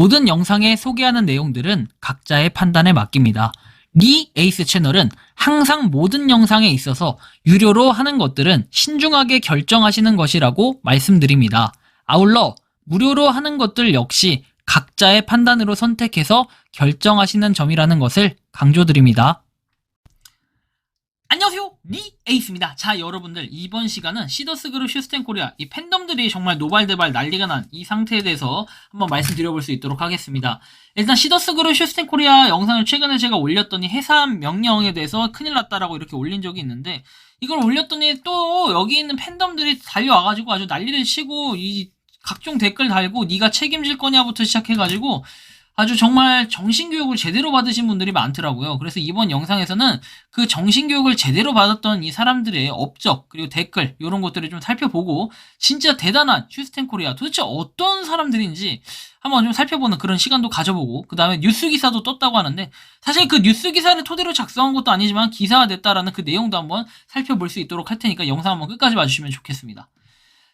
모든 영상에 소개하는 내용들은 각자의 판단에 맡깁니다. 리 에이스 채널은 항상 모든 영상에 있어서 유료로 하는 것들은 신중하게 결정하시는 것이라고 말씀드립니다. 아울러 무료로 하는 것들 역시 각자의 판단으로 선택해서 결정하시는 점이라는 것을 강조드립니다. 안녕하세요, 리 에이스입니다. 자, 여러분들, 이번 시간은 시더스그룹 슈스텐코리아 이 팬덤들이 정말 노발대발 난리가 난 이 상태에 대해서 한번 말씀드려볼 수 있도록 하겠습니다. 일단 시더스그룹 슈스텐코리아 영상을 최근에 제가 올렸더니 해산 명령에 대해서 큰일 났다라고 이렇게 올린 적이 있는데, 이걸 올렸더니 또 여기 있는 팬덤들이 달려와가지고 아주 난리를 치고 이 각종 댓글 달고 네가 책임질 거냐부터 시작해가지고 아주 정말 정신교육을 제대로 받으신 분들이 많더라고요. 그래서 이번 영상에서는 그 정신교육을 제대로 받았던 이 사람들의 업적, 그리고 댓글, 이런 것들을 좀 살펴보고, 진짜 대단한 슈스텐코리아, 도대체 어떤 사람들인지 한번 좀 살펴보는 그런 시간도 가져보고, 그 다음에 뉴스 기사도 떴다고 하는데, 사실 그 뉴스 기사를 토대로 작성한 것도 아니지만 기사화됐다라는 그 내용도 한번 살펴볼 수 있도록 할 테니까 영상 한번 끝까지 봐주시면 좋겠습니다.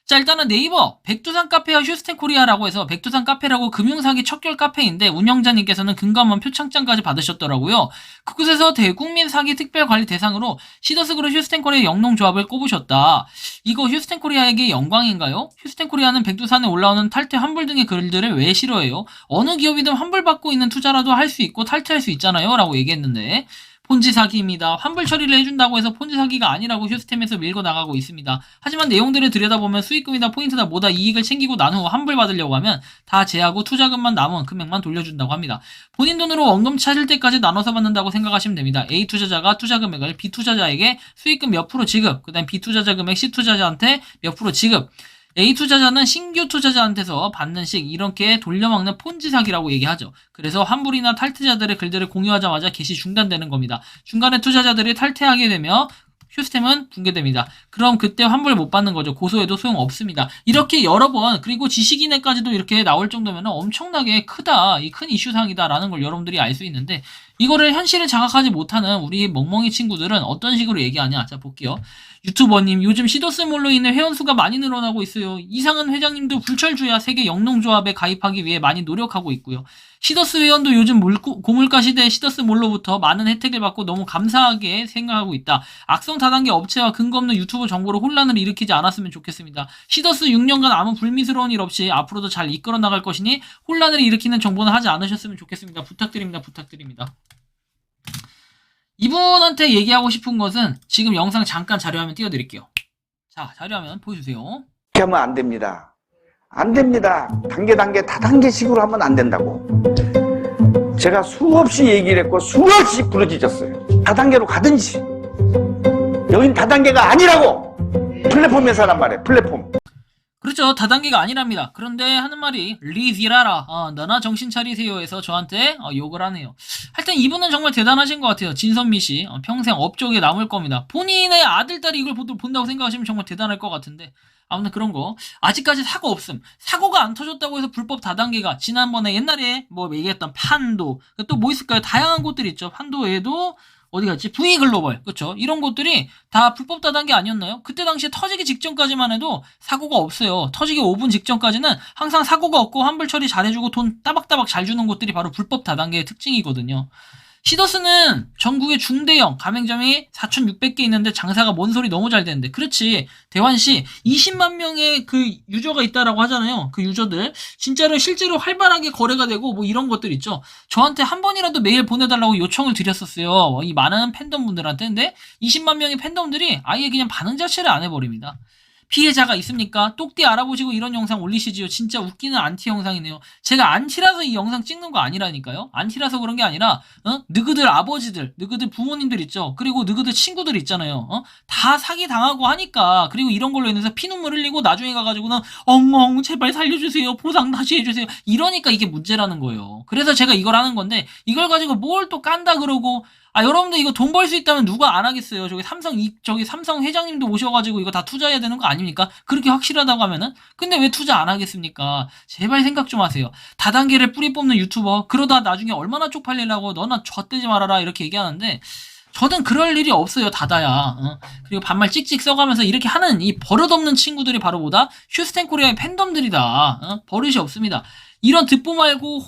자, 일단은 네이버 백두산 카페와 슈스텐코리아라고 해서, 백두산 카페라고 금융사기 척결 카페인데 운영자님께서는 금감원 표창장까지 받으셨더라고요. 그곳에서 대국민 사기 특별관리 대상으로 시더스그룹 슈스텐코리아 영농조합을 꼽으셨다. 이거 슈스텐코리아에게 영광인가요? 슈스텐코리아는 백두산에 올라오는 탈퇴 환불 등의 글들을 왜 싫어해요? 어느 기업이든 환불받고 있는 투자라도 할 수 있고 탈퇴할 수 있잖아요, 라고 얘기했는데, 폰지 사기입니다. 환불 처리를 해준다고 해서 폰지 사기가 아니라고 슈스템에서 밀고 나가고 있습니다. 하지만 내용들을 들여다보면 수익금이나 포인트나 뭐다 이익을 챙기고 난 후 환불 받으려고 하면 다 제하고 투자금만 남은 금액만 돌려준다고 합니다. 본인 돈으로 원금 찾을 때까지 나눠서 받는다고 생각하시면 됩니다. A 투자자가 투자 금액을 B 투자자에게 수익금 몇 프로 지급, 그 다음 B 투자자 금액 C 투자자한테 몇 프로 지급, A 투자자는 신규 투자자한테서 받는 식, 이렇게 돌려먹는 폰지 사기라고 얘기하죠. 그래서 환불이나 탈퇴자들의 글들을 공유하자마자 게시 중단되는 겁니다. 중간에 투자자들이 탈퇴하게 되며 슈스템은 붕괴됩니다. 그럼 그때 환불 못 받는 거죠. 고소해도 소용없습니다. 이렇게 여러 번, 그리고 지식인에까지도 이렇게 나올 정도면 엄청나게 크다, 이 큰 이슈상이다라는 걸 여러분들이 알 수 있는데, 이거를 현실을 자각하지 못하는 우리 멍멍이 친구들은 어떤 식으로 얘기하냐. 자, 볼게요. 유튜버님, 요즘 시더스몰로 인해 회원수가 많이 늘어나고 있어요. 이상은 회장님도 불철주야 세계 영농조합에 가입하기 위해 많이 노력하고 있고요. 시더스 회원도 요즘 고물가 시대에 시더스몰로부터 많은 혜택을 받고 너무 감사하게 생각하고 있다. 악성 다단계 업체와 근거 없는 유튜브 정보로 혼란을 일으키지 않았으면 좋겠습니다. 시더스 6년간 아무 불미스러운 일 없이 앞으로도 잘 이끌어 나갈 것이니 혼란을 일으키는 정보는 하지 않으셨으면 좋겠습니다. 부탁드립니다. 부탁드립니다. 이분한테 얘기하고 싶은 것은, 지금 영상 잠깐 자료화면 띄워드릴게요. 자, 자료화면 보여주세요. 이렇게 하면 안 됩니다. 안 됩니다. 단계 다단계식으로 하면 안 된다고. 제가 수없이 얘기를 했고 수없이 부르짖었어요. 다단계로 가든지. 여긴 다단계가 아니라고. 플랫폼에서 하란 말이에요. 플랫폼. 그렇죠. 다단계가 아니랍니다. 그런데 하는 말이 리지라라, 너나 정신 차리세요 해서 저한테 욕을 하네요. 하여튼 이분은 정말 대단하신 것 같아요. 진선미씨, 평생 업적에 남을 겁니다. 본인의 아들, 딸이 이걸 본다고 생각하시면 정말 대단할 것 같은데, 아무튼 그런 거 아직까지 사고 없음. 사고가 안 터졌다고 해서 불법 다단계가, 지난번에 옛날에 뭐 얘기했던 판도, 또 뭐 있을까요? 다양한 곳들이 있죠. 판도 외에도 어디 갔지? V글로벌, 그쵸? 이런 것들이 다 불법 다단계 아니었나요? 그때 당시에 터지기 직전까지만 해도 사고가 없어요. 터지기 5분 직전까지는 항상 사고가 없고 환불 처리 잘해주고 돈 따박따박 잘 주는 곳들이 바로 불법 다단계의 특징이거든요. 시더스는 전국에 중대형 가맹점이 4,600개 있는데 장사가 뭔 소리 너무 잘 되는데, 그렇지, 대환씨 20만 명의 그 유저가 있다라고 하잖아요. 그 유저들 진짜로 실제로 활발하게 거래가 되고 뭐 이런 것들 있죠. 저한테 한 번이라도 메일 보내달라고 요청을 드렸었어요, 이 많은 팬덤분들한테. 근데 20만 명의 팬덤들이 아예 그냥 반응 자체를 안 해버립니다. 피해자가 있습니까? 똑띠 알아보시고 이런 영상 올리시지요. 진짜 웃기는 안티 영상이네요. 제가 안티라서 이 영상 찍는 거 아니라니까요. 안티라서 그런 게 아니라 너희들 아버지들, 너희들 부모님들 있죠. 그리고 너희들 친구들 있잖아요. 다 사기 당하고 하니까, 그리고 이런 걸로 인해서 피눈물 흘리고 나중에 가가지고는 엉엉 제발 살려주세요, 보상 다시 해주세요, 이러니까 이게 문제라는 거예요. 그래서 제가 이걸 하는 건데, 이걸 가지고 뭘 또 깐다 그러고, 여러분들 이거 돈 벌 수 있다면 누가 안 하겠어요? 저기 삼성 회장님도 오셔가지고 이거 다 투자해야 되는 거 아닙니까? 그렇게 확실하다고 하면은. 근데 왜 투자 안 하겠습니까? 제발 생각 좀 하세요. 다단계를 뿌리 뽑는 유튜버, 그러다 나중에 얼마나 쪽팔리려고 너나 젖대지 말아라 이렇게 얘기하는데, 저는 그럴 일이 없어요, 다다야. 그리고 반말 찍찍 써가면서 이렇게 하는 이 버릇없는 친구들이 바로 뭐다? 슈스텐코리아의 팬덤들이다. 버릇이 없습니다. 이런 듣보 말고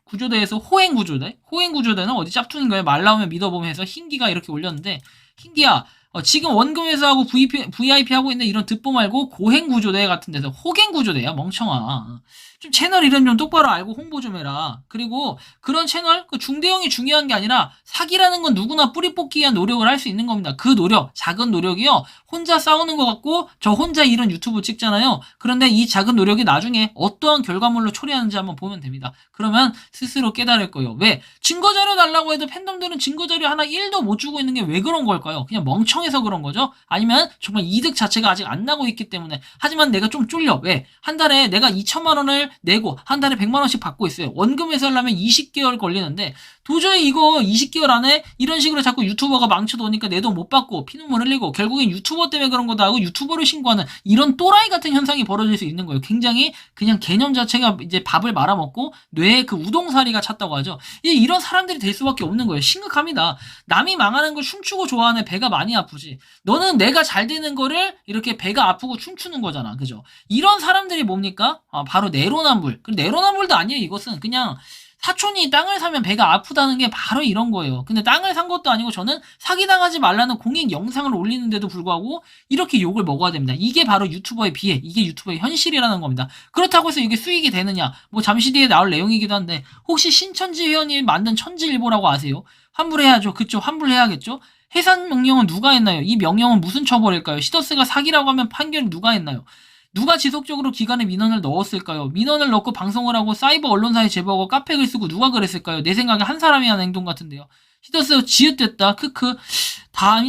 구조대에서 호행구조대는 어디 짭퉁인가요? 말 나오면 믿어보면 해서 흰기가 이렇게 올렸는데, 흰기야, 지금 원금회사하고 VIP 하고 있는 이런 듣보 말고 고행구조대 같은 데서 호갱구조대야, 멍청아. 좀 채널 이름 좀 똑바로 알고 홍보 좀 해라. 그리고 그런 채널, 그 중대형이 중요한 게 아니라 사기라는 건 누구나 뿌리 뽑기 위한 노력을 할 수 있는 겁니다. 그 노력, 작은 노력이요. 혼자 싸우는 것 같고 저 혼자 이런 유튜브 찍잖아요. 그런데 이 작은 노력이 나중에 어떠한 결과물로 초래하는지 한번 보면 됩니다. 그러면 스스로 깨달을 거예요. 왜? 증거자료 달라고 해도 팬덤들은 증거자료 하나 1도 못 주고 있는 게 왜 그런 걸까요? 그냥 멍청해서 그런 거죠? 아니면 정말 이득 자체가 아직 안 나고 있기 때문에. 하지만 내가 좀 쫄려. 왜? 한 달에 내가 2천만 원을 내고 한 달에 100만 원씩 받고 있어요. 원금에서 하려면 20개월 걸리는데 도저히 이거 20개월 안에 이런 식으로 자꾸 유튜버가 망쳐도니까 내 돈 못 받고 피눈물 흘리고 결국엔 유튜버 때문에 그런 거다 하고 유튜버를 신고하는 이런 또라이 같은 현상이 벌어질 수 있는 거예요. 굉장히 그냥 개념 자체가 이제 밥을 말아먹고 뇌에 그 우동사리가 찼다고 하죠. 이런 사람들이 될 수밖에 없는 거예요. 심각합니다. 남이 망하는 걸 춤추고 좋아하는 배가 많이 아프지. 너는 내가 잘 되는 거를 이렇게 배가 아프고 춤추는 거잖아. 그죠? 이런 사람들이 뭡니까? 바로 내로남불. 내로남불도 아니에요. 이것은 그냥 사촌이 땅을 사면 배가 아프다는 게 바로 이런 거예요. 근데 땅을 산 것도 아니고 저는 사기당하지 말라는 공익 영상을 올리는데도 불구하고 이렇게 욕을 먹어야 됩니다. 이게 바로 유튜버의 비애, 이게 유튜버의 현실이라는 겁니다. 그렇다고 해서 이게 수익이 되느냐? 뭐 잠시 뒤에 나올 내용이기도 한데 혹시 신천지 회원이 만든 천지일보라고 아세요? 환불해야죠. 그쵸? 환불해야겠죠? 해산 명령은 누가 했나요? 이 명령은 무슨 처벌일까요? 시더스가 사기라고 하면 판결 누가 했나요? 누가 지속적으로 기관에 민원을 넣었을까요? 민원을 넣고 방송을 하고 사이버 언론사에 제보하고 카페글 쓰고 누가 그랬을까요? 내 생각에 한 사람이 한 행동 같은데요. 시더스 지읒됐다. 크크.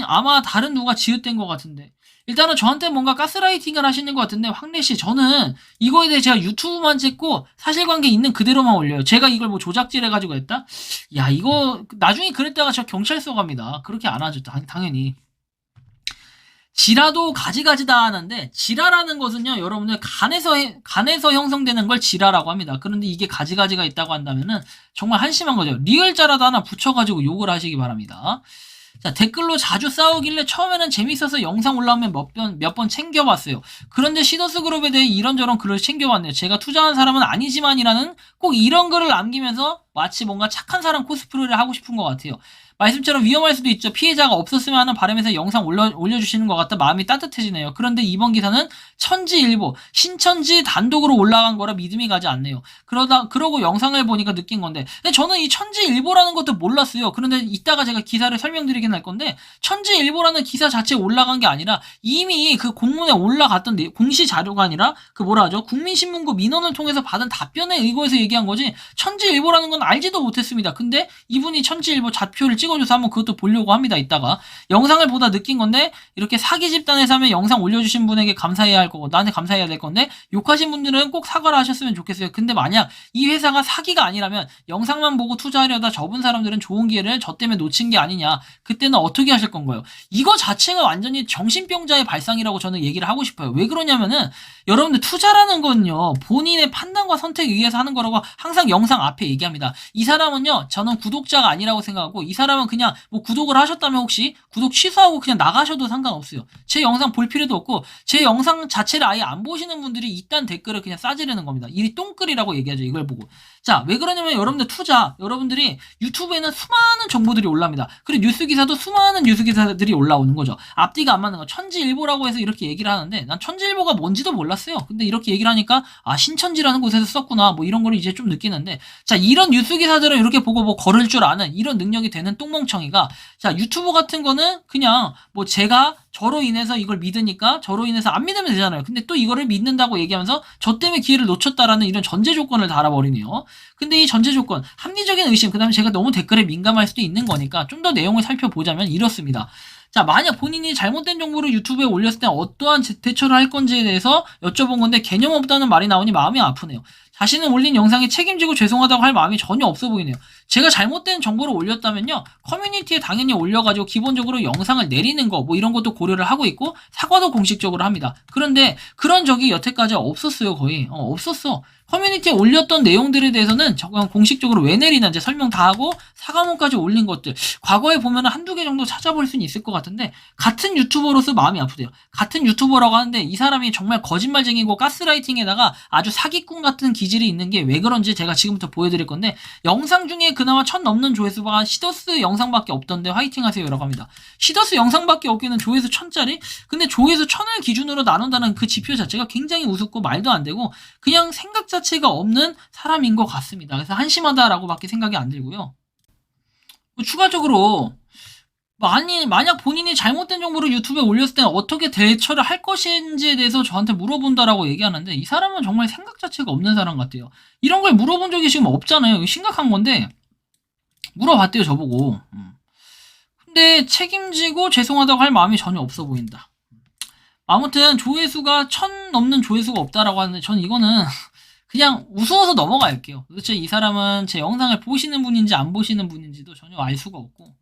아마 다른 누가 지읒된 것 같은데. 일단은 저한테 뭔가 가스라이팅을 하시는 것 같은데 황래씨 저는 이거에 대해 제가 유튜브만 찍고 사실관계 있는 그대로만 올려요. 제가 이걸 뭐 조작질 해가지고 했다? 야 이거 나중에 그랬다가 저 경찰서 갑니다. 그렇게 안 하죠. 당연히. 지라도 가지가지다 하는데 지라라는 것은요 여러분들 간에서 형성되는 걸 지라라고 합니다. 그런데 이게 가지가지가 있다고 한다면은 정말 한심한 거죠. 리을자라도 하나 붙여가지고 욕을 하시기 바랍니다. 자, 댓글로 자주 싸우길래 처음에는 재밌어서 영상 올라오면 몇 번 챙겨봤어요. 그런데 시더스 그룹에 대해 이런저런 글을 챙겨봤네요. 제가 투자한 사람은 아니지만이라는 꼭 이런 글을 남기면서 마치 뭔가 착한 사람 코스프레를 하고 싶은 것 같아요. 말씀처럼 위험할 수도 있죠. 피해자가 없었으면 하는 바람에서 영상 올려주시는 것 같아 마음이 따뜻해지네요. 그런데 이번 기사는 천지일보, 신천지 단독으로 올라간 거라 믿음이 가지 않네요. 그러고 영상을 보니까 느낀 건데, 근데 저는 이 천지일보라는 것도 몰랐어요. 그런데 이따가 제가 기사를 설명드리긴 할 건데, 천지일보라는 기사 자체에 올라간 게 아니라 이미 그 공문에 올라갔던 공시 자료가 아니라 그 뭐라 하죠? 국민신문고 민원을 통해서 받은 답변에 의거해서 얘기한 거지, 천지일보라는 건 알지도 못했습니다. 근데 이분이 천지일보 좌표를 찍어줘서 한번 그것도 보려고 합니다. 이따가 영상을 보다 느낀 건데 이렇게 사기 집단에서 하면 영상 올려주신 분에게 감사해야 할 거고 나한테 감사해야 될 건데 욕하신 분들은 꼭 사과를 하셨으면 좋겠어요. 근데 만약 이 회사가 사기가 아니라면 영상만 보고 투자하려다 접은 사람들은 좋은 기회를 저 때문에 놓친 게 아니냐, 그때는 어떻게 하실 건가요? 이거 자체가 완전히 정신병자의 발상이라고 저는 얘기를 하고 싶어요. 왜 그러냐면은 여러분들 투자라는 건요 본인의 판단과 선택에 의해서 하는 거라고 항상 영상 앞에 얘기합니다. 이 사람은요 저는 구독자가 아니라고 생각하고 이 사람은 그냥 뭐 구독을 하셨다면 혹시 구독 취소하고 그냥 나가셔도 상관없어요. 제 영상 볼 필요도 없고 제 영상 자체를 아예 안 보시는 분들이 이딴 댓글을 그냥 싸지르는 겁니다. 이 똥글이라고 얘기하죠. 이걸 보고. 자, 왜 그러냐면 여러분들 여러분들이 유튜브에는 수많은 정보들이 올라옵니다. 그리고 뉴스 기사도 수많은 뉴스 기사들이 올라오는 거죠. 앞뒤가 안 맞는 거. 천지일보라고 해서 이렇게 얘기를 하는데 난 천지일보가 뭔지도 몰랐어요. 근데 이렇게 얘기를 하니까 신천지라는 곳에서 썼구나 뭐 이런 걸 이제 좀 느끼는데, 자, 이런 뉴스 기사들은 이렇게 보고 뭐 걸을 줄 아는 이런 능력이 되는 똥멍청이가, 자, 유튜브 같은 거는 그냥 뭐 제가 저로 인해서 이걸 믿으니까 저로 인해서 안 믿으면 되잖아요. 근데 또 이거를 믿는다고 얘기하면서 저 때문에 기회를 놓쳤다라는 이런 전제 조건을 달아버리네요. 근데 이 전제 조건, 합리적인 의심, 그 다음에 제가 너무 댓글에 민감할 수도 있는 거니까 좀 더 내용을 살펴보자면 이렇습니다. 자, 만약 본인이 잘못된 정보를 유튜브에 올렸을 때 어떠한 대처를 할 건지에 대해서 여쭤본 건데 개념 없다는 말이 나오니 마음이 아프네요. 자신은 올린 영상에 책임지고 죄송하다고 할 마음이 전혀 없어 보이네요. 제가 잘못된 정보를 올렸다면요 커뮤니티에 당연히 올려가지고 기본적으로 영상을 내리는 거 뭐 이런 것도 고려를 하고 있고 사과도 공식적으로 합니다. 그런데 그런 적이 여태까지 없었어요. 거의 없었어. 커뮤니티에 올렸던 내용들에 대해서는 공식적으로 왜 내리나 이제 설명 다 하고 사과문까지 올린 것들 과거에 보면은 한두 개 정도 찾아볼 수는 있을 것 같은데 같은 유튜버로서 마음이 아프대요. 같은 유튜버라고 하는데 이 사람이 정말 거짓말쟁이고 가스라이팅에다가 아주 사기꾼 같은 기질이 있는 게 왜 그런지 제가 지금부터 보여드릴 건데 영상 중에 그나마 1000 넘는 조회수가 시더스 영상밖에 없던데 화이팅 하세요라고 합니다. 시더스 영상밖에 없기는 조회수 1000짜리? 근데 조회수 1000을 기준으로 나눈다는 그 지표 자체가 굉장히 우습고 말도 안 되고 그냥 생각 자체가 없는 사람인 것 같습니다. 그래서 한심하다라고밖에 생각이 안 들고요. 추가적으로 만약 본인이 잘못된 정보를 유튜브에 올렸을 때는 어떻게 대처를 할 것인지에 대해서 저한테 물어본다라고 얘기하는데 이 사람은 정말 생각 자체가 없는 사람 같아요. 이런 걸 물어본 적이 지금 없잖아요. 이거 심각한 건데 물어봤대요 저보고. 근데 책임지고 죄송하다고 할 마음이 전혀 없어 보인다. 아무튼 조회수가 1000 넘는 조회수가 없다라고 하는데 저는 이거는 그냥 우스워서 넘어갈게요. 도대체 이 사람은 제 영상을 보시는 분인지 안 보시는 분인지도 전혀 알 수가 없고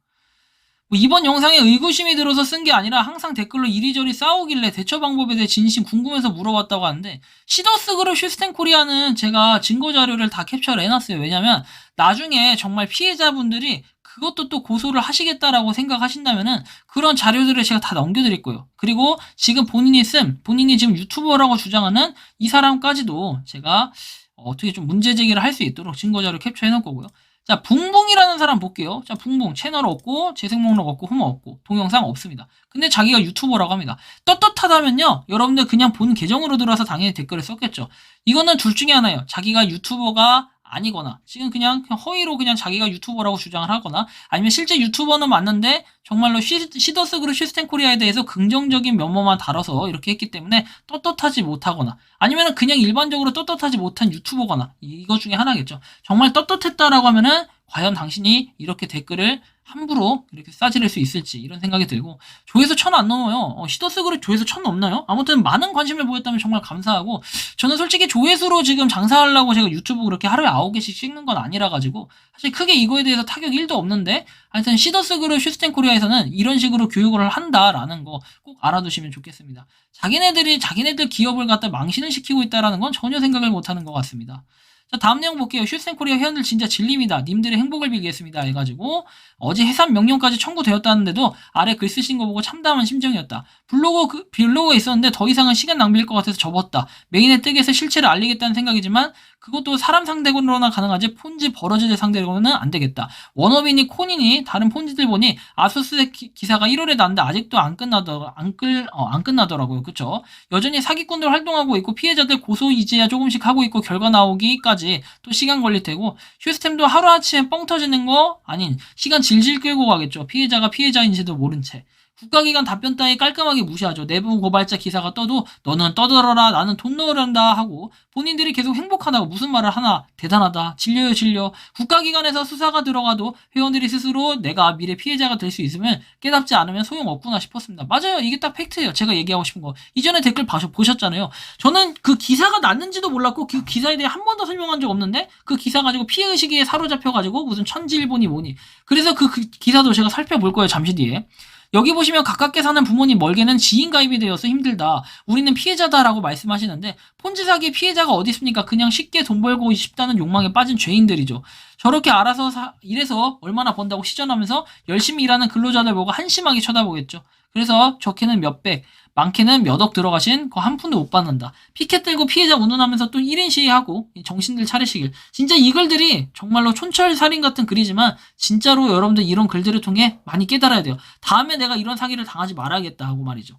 이번 영상에 의구심이 들어서 쓴 게 아니라 항상 댓글로 이리저리 싸우길래 대처 방법에 대해 진심 궁금해서 물어봤다고 하는데 시더스그룹 슈스텐코리아는 제가 증거자료를 다 캡처를 해놨어요. 왜냐면 나중에 정말 피해자분들이 그것도 또 고소를 하시겠다라고 생각하신다면은 그런 자료들을 제가 다 넘겨드릴 거예요. 그리고 지금 본인이 지금 유튜버라고 주장하는 이 사람까지도 제가 어떻게 좀 문제 제기를 할 수 있도록 증거자료 캡처해 놓을 거고요. 자, 붕붕이라는 사람 볼게요. 자, 붕붕 채널 없고 재생 목록 없고 흠 없고 동영상 없습니다. 근데 자기가 유튜버라고 합니다. 떳떳하다면요, 여러분들 그냥 본 계정으로 들어와서 당연히 댓글을 썼겠죠. 이거는 둘 중에 하나예요. 자기가 유튜버가 아니거나 지금 그냥 허위로 그냥 자기가 유튜버라고 주장을 하거나 아니면 실제 유튜버는 맞는데 정말로 시더스그룹 슈스텐코리아에 대해서 긍정적인 면모만 다뤄서 이렇게 했기 때문에 떳떳하지 못하거나 아니면 그냥 일반적으로 떳떳하지 못한 유튜버거나 이거 중에 하나겠죠. 정말 떳떳했다라고 하면은 과연 당신이 이렇게 댓글을 함부로 이렇게 싸지를 수 있을지 이런 생각이 들고 조회수 1000 안 넘어요. 시더스그룹 조회수 1000 넘나요? 아무튼 많은 관심을 보였다면 정말 감사하고 저는 솔직히 조회수로 지금 장사하려고 제가 유튜브 그렇게 하루에 9개씩 찍는 건 아니라 가지고 사실 크게 이거에 대해서 타격이 1도 없는데 하여튼 시더스그룹 슈스텐코리아에서는 이런 식으로 교육을 한다라는 거 꼭 알아두시면 좋겠습니다. 자기네들 기업을 갖다 망신을 시키고 있다라는 건 전혀 생각을 못하는 것 같습니다. 자, 다음 내용 볼게요. 슈스텐코리아 회원들 진짜 진립니다. 님들의 행복을 빌겠습니다. 해가지고 어제 해산 명령까지 청구되었다는데도 아래 글 쓰신 거 보고 참담한 심정이었다. 블로그에 있었는데 더 이상은 시간 낭비일 것 같아서 접었다. 메인에 뜨게서 실체를 알리겠다는 생각이지만 그것도 사람 상대로나 가능하지 폰지 버러지들 상대로는 안 되겠다. 워너비니 코니니 다른 폰지들 보니 아소스 기사가 1월에 났는데 아직도 안 끝나더라고요. 그쵸? 여전히 사기꾼들 활동하고 있고 피해자들 고소 이제야 조금씩 하고 있고 결과 나오기까지 또 시간 걸릴 테고 슈스템도 하루아침에 뻥 터지는 거 아닌 시간 질질 끌고 가겠죠. 피해자가 피해자인지도 모른 채. 국가기관 답변 따위 깔끔하게 무시하죠. 내부 고발자 기사가 떠도 너는 떠들어라 나는 돈 넣으란다 하고 본인들이 계속 행복하다고 무슨 말을 하나 대단하다 진려요 진려 국가기관에서 수사가 들어가도 회원들이 스스로 내가 미래 피해자가 될 수 있으면 깨닫지 않으면 소용없구나 싶었습니다. 맞아요. 이게 딱 팩트예요. 제가 얘기하고 싶은 거 이전에 댓글 보셨잖아요. 저는 그 기사가 났는지도 몰랐고 그 기사에 대해 한 번도 설명한 적 없는데 그 기사 가지고 피해의식에 사로잡혀가지고 무슨 천지일보니 뭐니 그래서 그 기사도 제가 살펴볼 거예요. 잠시 뒤에. 여기 보시면 가깝게 사는 부모님 멀게는 지인 가입이 되어서 힘들다. 우리는 피해자다라고 말씀하시는데 폰지 사기 피해자가 어디 있습니까? 그냥 쉽게 돈 벌고 싶다는 욕망에 빠진 죄인들이죠. 저렇게 알아서 일해서 얼마나 번다고 시전하면서 열심히 일하는 근로자들 보고 한심하게 쳐다보겠죠. 그래서 적게는 몇백, 많게는 몇억 들어가신 거 한 푼도 못 받는다. 피켓 들고 피해자 운운하면서 또 1인 시위하고 정신들 차리시길. 진짜 이 글들이 정말로 촌철살인 같은 글이지만 진짜로 여러분들 이런 글들을 통해 많이 깨달아야 돼요. 다음에 내가 이런 사기를 당하지 말아야겠다 하고 말이죠.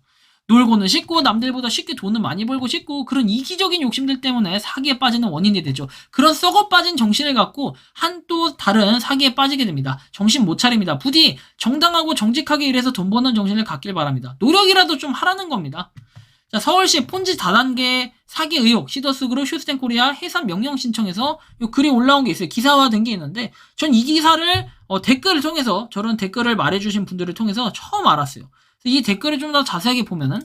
놀고는 싶고 남들보다 쉽게 돈을 많이 벌고 싶고 그런 이기적인 욕심들 때문에 사기에 빠지는 원인이 되죠. 그런 썩어 빠진 정신을 갖고 한 또 다른 사기에 빠지게 됩니다. 정신 못 차립니다. 부디 정당하고 정직하게 일해서 돈 버는 정신을 갖길 바랍니다. 노력이라도 좀 하라는 겁니다. 자, 서울시 폰지 다단계 사기 의혹 시더스그룹 슈스텐코리아 해산 명령 신청해서 요 글이 올라온 게 있어요. 기사화된 게 있는데 전 이 기사를 댓글을 통해서 저런 댓글을 말해주신 분들을 통해서 처음 알았어요. 이 댓글을 좀 더 자세하게 보면은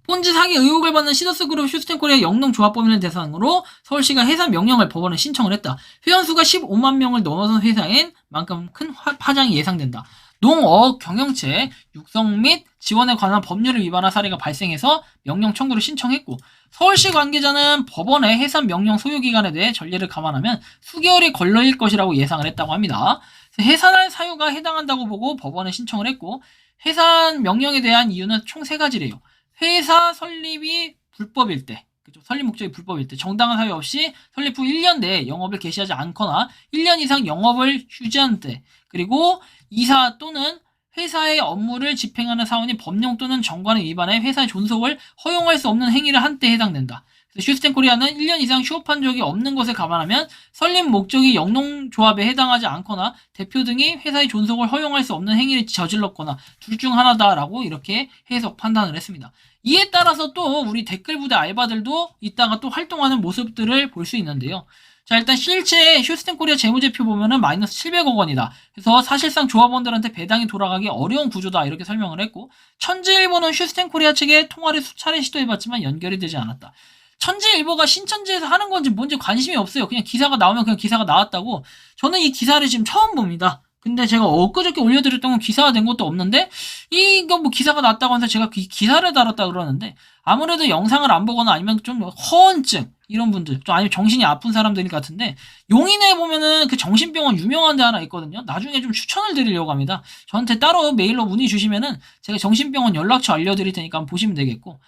폰지 사기 의혹을 받는 시더스그룹 슈스텐코리아 영농조합법인을 대상으로 서울시가 해산 명령을 법원에 신청을 했다. 회원수가 15만 명을 넘어선 회사인 만큼 큰 파장이 예상된다. 농업 경영체 육성 및 지원에 관한 법률을 위반한 사례가 발생해서 명령 청구를 신청했고 서울시 관계자는 법원의 해산 명령 소요기간에 대해 전례를 감안하면 수개월이 걸릴 것이라고 예상을 했다고 합니다. 해산할 사유가 해당한다고 보고 법원에 신청을 했고 해산 명령에 대한 이유는 총 3가지래요. 회사 설립이 불법일 때, 그죠? 설립 목적이 불법일 때, 정당한 사유 없이 설립 후 1년 내에 영업을 개시하지 않거나 1년 이상 영업을 휴지한 때, 그리고 이사 또는 회사의 업무를 집행하는 사원이 법령 또는 정관에 위반해 회사의 존속을 허용할 수 없는 행위를 한 때에 해당된다. 슈스텐코리아는 1년 이상 휴업한 적이 없는 것을 감안하면 설립 목적이 영농조합에 해당하지 않거나 대표 등이 회사의 존속을 허용할 수 없는 행위를 저질렀거나 둘 중 하나다라고 이렇게 해석 판단을 했습니다. 이에 따라서 또 우리 댓글 부대 알바들도 이따가 또 활동하는 모습들을 볼 수 있는데요. 자, 일단 실제 슈스텐코리아 재무제표 보면은 마이너스 700억 원이다. 그래서 사실상 조합원들한테 배당이 돌아가기 어려운 구조다. 이렇게 설명을 했고, 천지일보는 슈스텐코리아 측에 통화를 수차례 시도해봤지만 연결이 되지 않았다. 천지일보가 신천지에서 하는 건지 뭔지 관심이 없어요. 그냥 기사가 나오면 그냥 기사가 나왔다고. 저는 이 기사를 지금 처음 봅니다. 근데 제가 엊그저께 올려드렸던 건 기사가 된 것도 없는데 이거 뭐 기사가 났다고 해서 제가 기사를 다뤘다 그러는데 아무래도 영상을 안 보거나 아니면 좀 허언증 이런 분들 좀 아니면 정신이 아픈 사람들 같은데 용인에 보면은 그 정신병원 유명한 데 하나 있거든요. 나중에 좀 추천을 드리려고 합니다. 저한테 따로 메일로 문의 주시면은 제가 정신병원 연락처 알려드릴 테니까 한번 보시면 되겠고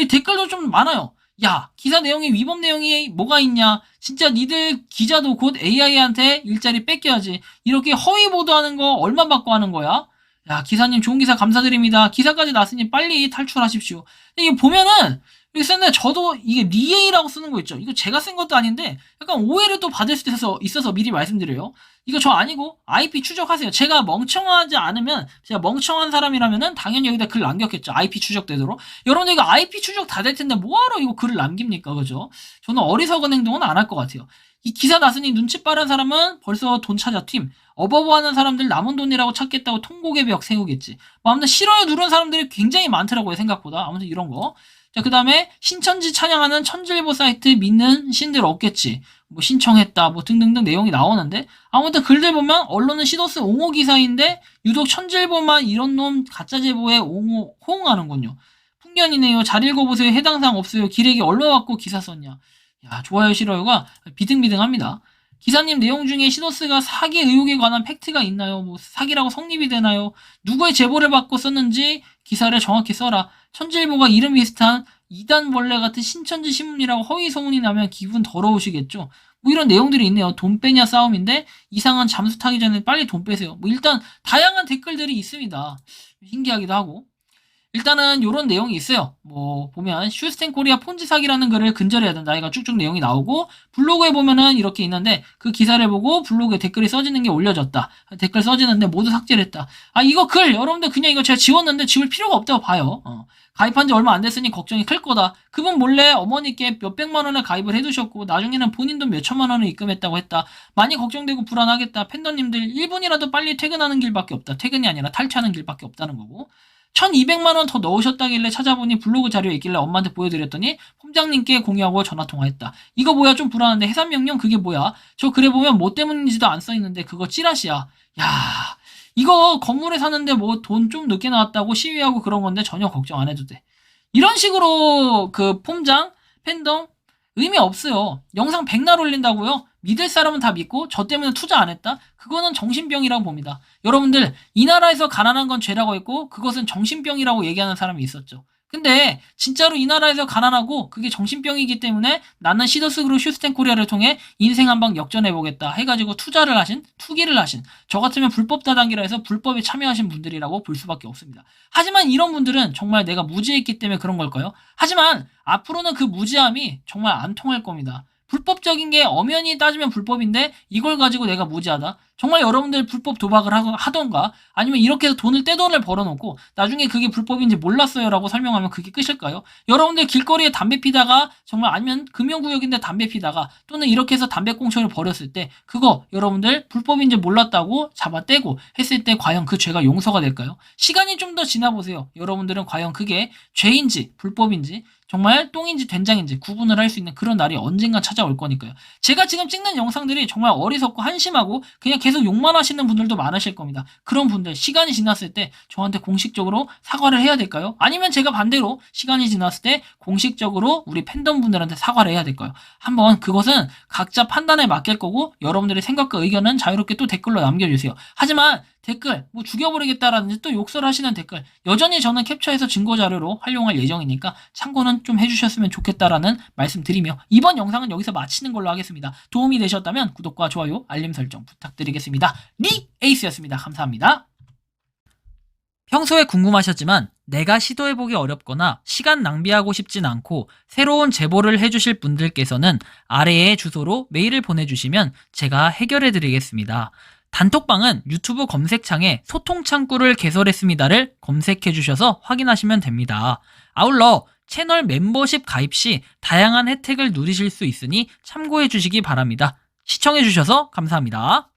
댓글도 좀 많아요. 야, 기사 내용에 위법 내용이 뭐가 있냐? 진짜 니들 기자도 곧 AI한테 일자리 뺏겨야지. 이렇게 허위 보도하는 거 얼마 받고 하는 거야? 야, 기사님 좋은 기사 감사드립니다. 기사까지 났으니 빨리 탈출하십시오. 이게 보면은 여기 썼는데 저도 이게 리에이라고 쓰는 거 있죠. 이거 제가 쓴 것도 아닌데 약간 오해를 또 받을 수 있어서 미리 말씀드려요. 이거 저 아니고 IP 추적하세요. 제가 멍청하지 않으면 제가 멍청한 사람이라면은 당연히 여기다 글 남겼겠죠. IP 추적되도록. 여러분 이거 IP 추적 다 될 텐데 뭐하러 이거 글을 남깁니까? 그죠? 저는 어리석은 행동은 안 할 것 같아요. 이 기사 났으니 눈치 빠른 사람은 벌써 돈 찾아 팀. 어버버하는 사람들 남은 돈이라고 찾겠다고 통곡의 벽 세우겠지. 뭐 아무튼 싫어요 누른 사람들이 굉장히 많더라고요. 생각보다. 아무튼 이런 거. 자, 그 다음에 신천지 찬양하는 천지일보 사이트 믿는 신들 없겠지. 뭐 신청했다 뭐 등등등 내용이 나오는데 아무튼 글들 보면 언론은 시더스 옹호 기사인데 유독 천지일보만 이런 놈 가짜 제보에 호응하는군요. 풍년이네요. 잘 읽어보세요. 해당 사항 없어요. 기레기 얼마 받고 기사 썼냐. 야, 좋아요 싫어요가 비등비등합니다. 기사님 내용 중에 시더스가 사기 의혹에 관한 팩트가 있나요? 뭐 사기라고 성립이 되나요? 누구의 제보를 받고 썼는지 기사를 정확히 써라. 천지일보가 이름 비슷한 이단벌레 같은 신천지 신문이라고 허위 소문이 나면 기분 더러우시겠죠. 뭐 이런 내용들이 있네요. 돈 빼냐 싸움인데 이상한 잠수 타기 전에 빨리 돈 빼세요. 뭐 일단 다양한 댓글들이 있습니다. 신기하기도 하고. 일단은 요런 내용이 있어요. 뭐 보면 슈스텐코리아 폰지 사기라는 글을 근절해야 된다. 이가 쭉쭉 내용이 나오고 블로그에 보면은 이렇게 있는데 그 기사를 보고 블로그에 댓글이 써지는 게 올려졌다. 댓글 써지는데 모두 삭제를 했다. 아 이거 글 여러분들 그냥 이거 제가 지웠는데 지울 필요가 없다고 봐요. 가입한 지 얼마 안 됐으니 걱정이 클 거다. 그분 몰래 어머니께 몇백만 원을 가입을 해두셨고 나중에는 본인 돈 몇천만 원을 입금했다고 했다. 많이 걱정되고 불안하겠다. 팬더님들 1분이라도 빨리 퇴근하는 길밖에 없다. 퇴근이 아니라 탈퇴하는 길밖에 없다는 거고. 1200만 원 더 넣으셨다길래 찾아보니 블로그 자료에 있길래 엄마한테 보여드렸더니 폼장님께 공유하고 전화통화했다. 이거 뭐야 좀 불안한데 해산 명령 그게 뭐야? 저 글에 보면 뭐 때문인지도 안 써있는데 그거 찌라시야. 야 이거 건물에 사는데 뭐 돈 좀 늦게 나왔다고 시위하고 그런 건데 전혀 걱정 안 해도 돼. 이런 식으로 그 폼장 팬덤 의미 없어요. 영상 백날 올린다고요? 믿을 사람은 다 믿고 저 때문에 투자 안 했다? 그거는 정신병이라고 봅니다. 여러분들 이 나라에서 가난한 건 죄라고 했고 그것은 정신병이라고 얘기하는 사람이 있었죠. 근데 진짜로 이 나라에서 가난하고 그게 정신병이기 때문에 나는 시더스그룹 슈스텐코리아를 통해 인생 한방 역전해보겠다 해가지고 투기를 하신 저 같으면 불법 다단계라 해서 불법에 참여하신 분들이라고 볼 수밖에 없습니다. 하지만 이런 분들은 정말 내가 무지했기 때문에 그런 걸까요? 하지만 앞으로는 그 무지함이 정말 안 통할 겁니다. 불법적인 게 엄연히 따지면 불법인데 이걸 가지고 내가 무지하다? 정말 여러분들 불법 도박을 하던가 아니면 이렇게 해서 떼돈을 벌어놓고 나중에 그게 불법인지 몰랐어요 라고 설명하면 그게 끝일까요? 여러분들 길거리에 담배 피다가 정말 아니면 금연구역인데 담배 피다가 또는 이렇게 해서 담배꽁초를 버렸을 때 그거 여러분들 불법인지 몰랐다고 잡아떼고 했을 때 과연 그 죄가 용서가 될까요? 시간이 좀 더 지나보세요. 여러분들은 과연 그게 죄인지 불법인지 정말 똥인지 된장인지 구분을 할 수 있는 그런 날이 언젠가 찾아올 거니까요. 제가 지금 찍는 영상들이 정말 어리석고 한심하고 그냥 계속 욕만 하시는 분들도 많으실 겁니다. 그런 분들 시간이 지났을 때 저한테 공식적으로 사과를 해야 될까요? 아니면 제가 반대로 시간이 지났을 때 공식적으로 우리 팬덤 분들한테 사과를 해야 될까요? 한번 그것은 각자 판단에 맡길 거고 여러분들의 생각과 의견은 자유롭게 또 댓글로 남겨주세요. 하지만 댓글 뭐 죽여버리겠다라든지 또 욕설하시는 댓글 여전히 저는 캡처해서 증거자료로 활용할 예정이니까 참고는 좀 해주셨으면 좋겠다라는 말씀드리며 이번 영상은 여기서 마치는 걸로 하겠습니다. 도움이 되셨다면 구독과 좋아요 알림 설정 부탁드리겠습니다. 리 에이스였습니다. 감사합니다. 평소에 궁금하셨지만 내가 시도해보기 어렵거나 시간 낭비하고 싶진 않고 새로운 제보를 해주실 분들께서는 아래의 주소로 메일을 보내주시면 제가 해결해드리겠습니다. 단톡방은 유튜브 검색창에 소통창구를 개설했습니다를 검색해주셔서 확인하시면 됩니다. 아울러 채널 멤버십 가입 시 다양한 혜택을 누리실 수 있으니 참고해주시기 바랍니다. 시청해주셔서 감사합니다.